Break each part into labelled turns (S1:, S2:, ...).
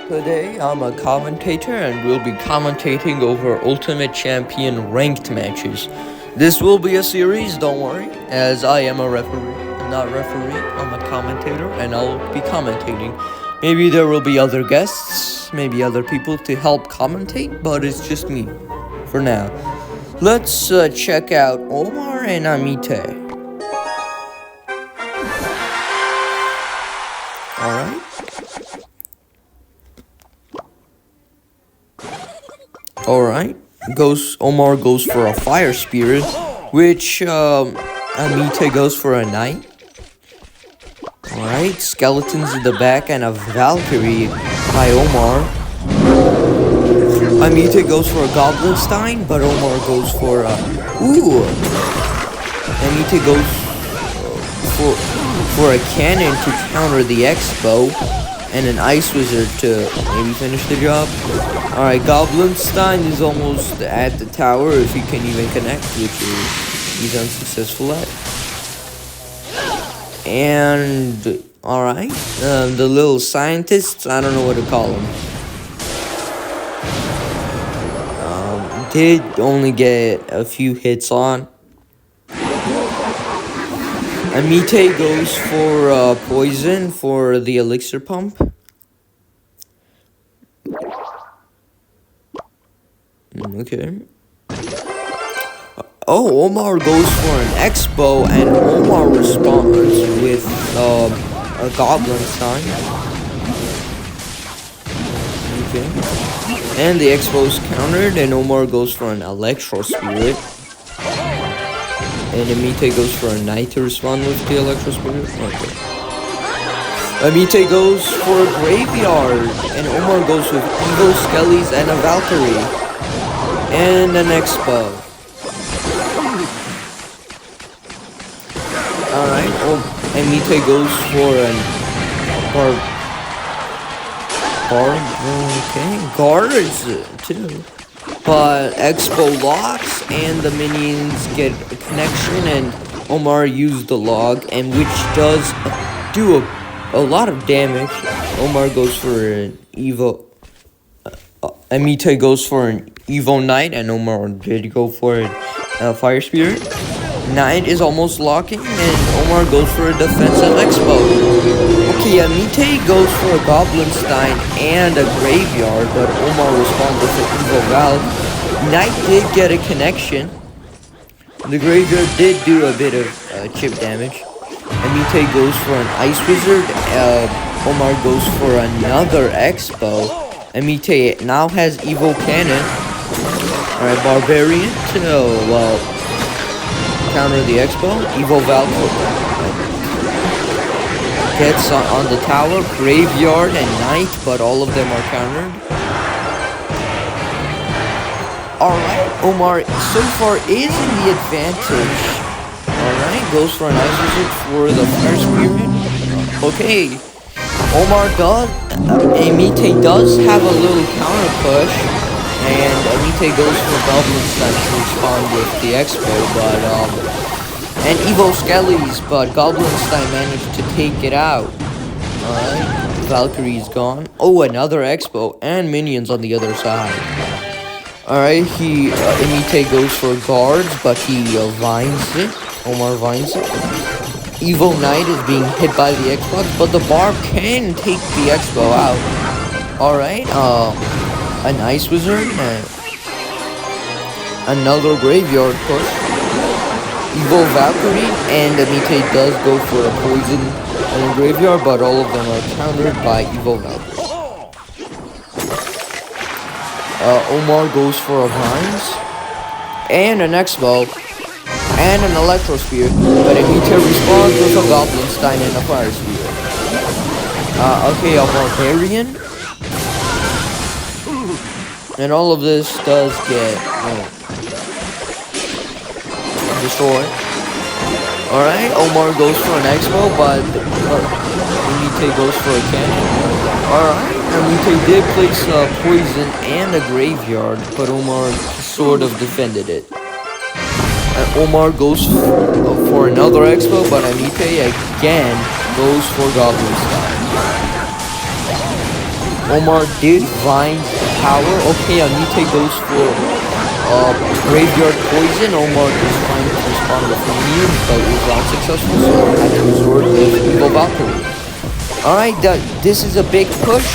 S1: Today I'm a commentator and will be commentating over Ultimate Champion ranked matches. This will be a series, don't worry, as I am a referee. Not referee, I'm a commentator and I'll be commentating. Maybe there will be other guests, maybe other people to help commentate, but it's just me for now. Let's check out Omar and Amite. Alright. Alright. Omar goes for a fire spirit, which Amite goes for a knight. Alright, skeletons in the back and a Valkyrie by Omar. Amite goes for a Goblinstein, but Omar goes for a... Ooh! Amite goes for a cannon to counter the X-Bow, and an Ice Wizard to maybe finish the job. Alright, Goblinstein is almost at the tower if he can even connect, which he's unsuccessful at. And, alright, the little scientists, I don't know what to call them. Did only get a few hits on. Amite goes for poison for the elixir pump. Okay. Oh, Omar goes for an X-Bow and Omar responds with a Goblinstein. Okay. And the X-Bow's countered and Omar goes for an Electro Spirit. And Amite goes for a Knight to respond with the Electro Spirit. Okay. Amite goes for a Graveyard, and Omar goes with Evil Skellies and a Valkyrie. And an X-Bow. Alright, Amite goes for an guards too. But X-Bow locks and the minions get a connection, and Omar used the log, and which does do a lot of damage. Omar goes for an Evo. Amite goes for an Evo Knight, and Omar did go for a Fire Spirit. Knight is almost locking, and Omar goes for a defensive X-Bow. Okay, Amite goes for a Goblinstein and a Graveyard, but Omar responds with an Evo Valve. Knight did get a connection. The Graveyard did do a bit of chip damage. Amite goes for an Ice Wizard. Omar goes for another X-Bow. Amite now has Evo Cannon. Alright, Barbarian to, counter the X-Bow. Evo Valkyrie gets on the tower. Graveyard and Knight, but all of them are countered. Alright, Omar so far is in the advantage. Alright, goes for an Ice Wizard for the Fire Spirit. Okay, Amite does have a little counter push, and Amite goes for Goblinstein to respond with the X-Bow, but, and Evo Skellies, but Goblinstein managed to take it out. Alright, Valkyrie's gone. Oh, another X-Bow, and minions on the other side. Alright, Amite goes for guards, but he vines it. Omar vines it. Evo Knight is being hit by the Xbox, but the Barb can take the X-Bow out. Alright, an Ice Wizard, another Graveyard push. Evo Valkyrie, and Amite does go for a poison and a Graveyard, but all of them are countered by Evo Valkyrie. Omar goes for a Vines, and an X-Bow, and an Electro Spear, but Amite responds with a Goblinstein and a Fire Spear. Okay, a Barbarian. And all of this does get destroyed. Alright, Omar goes for an X-Bow, but Amite goes for a cannon. Alright, Amite did place a poison and a Graveyard, but Omar sort of defended it. Omar goes for another X-Bow, but Amite again goes for Goblinstein. Omar did find power. Okay, Anite goes for graveyard poison. Omar is trying to respond with minion, but was unsuccessful, so had to resort with Evil Valkyrie. Alright, this is a big push.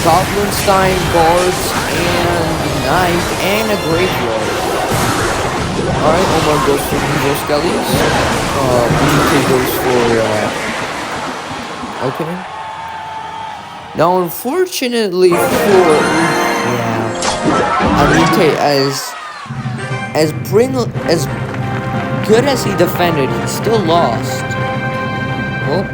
S1: Goblinstein, guards, and knight, and a graveyard. Alright, Omar goes for Evil Skellies. BK goes for opening. Now, unfortunately for Anite, as good as he defended, he still lost. Well,